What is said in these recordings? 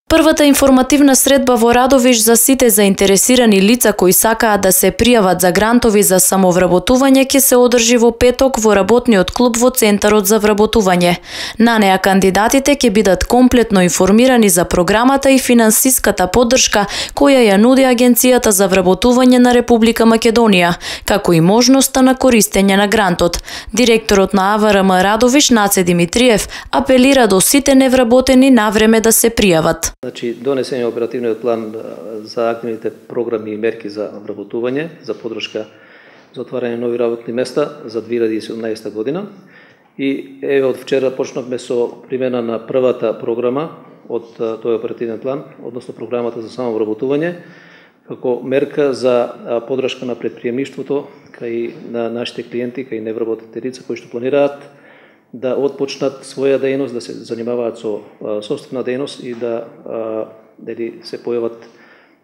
Првата информативна средба во Радовиш за сите заинтересирани лица кои сакаат да се пријават за грантови за самовработување ќе се одржи во петок во работниот клуб во Центарот за вработување. На неа кандидатите ќе бидат комплетно информирани за програмата и финансиската поддршка која ја нуди Агенцијата за вработување на Република Македонија, како и можноста на користење на грантот. Директорот на АВРМ Радовиш Наце Димитриев апелира до сите невработени навреме да се пријават. Значи, донесен е оперативниот план за активните програми и мерки за вработување, за поддршка за отварање нови работни места за 2017 година. И еве од вчера почнавме со примена на првата програма од тој оперативен план, односно програмата за самовработување, како мерка за поддршка на претприемништвото кај на нашите клиенти, кај невработените лица кои што планираат да отпочнат своја дејност, да се занимаваат со сопствена дејност и да се појават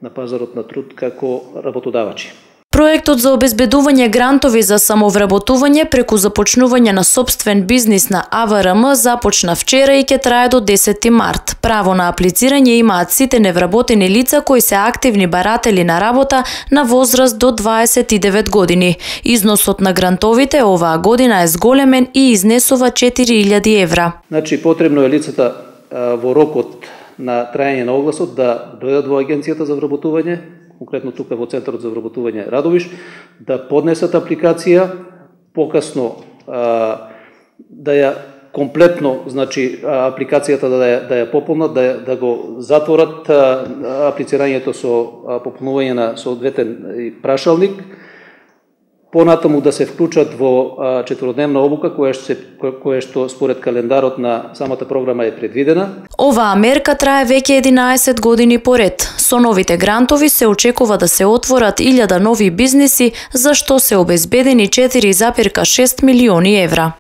на пазарот на труд како работодавачи. Проектот за обезбедување грантови за самовработување преку започнување на сопствен бизнис на АВРМ започна вчера и ќе трае до 10 март. Право на аплицирање имаат сите невработени лица кои се активни баратели на работа на возраст до 29 години. Износот на грантовите оваа година е зголемен и изнесува 4000 евра. Значи, потребно е лицата во рокот на трајање на огласот да дојдат во Агенцијата за вработување, конкретно тука во Центарот за вработување Радовиш, да поднесат апликација, покасно да ја комплетно, значи апликацијата да ја пополнат, да го затворат аплицирањето со пополнување на соодветен прашалник, понатаму да се вклучат во 4-дневна обука која што според календарот на самата програма е предвидена. Оваа мерка трае веќе 11 години поред. Со новите грантови се очекува да се отворат 1000 нови бизниси, за што се обезбедени 4,6 милиони евра.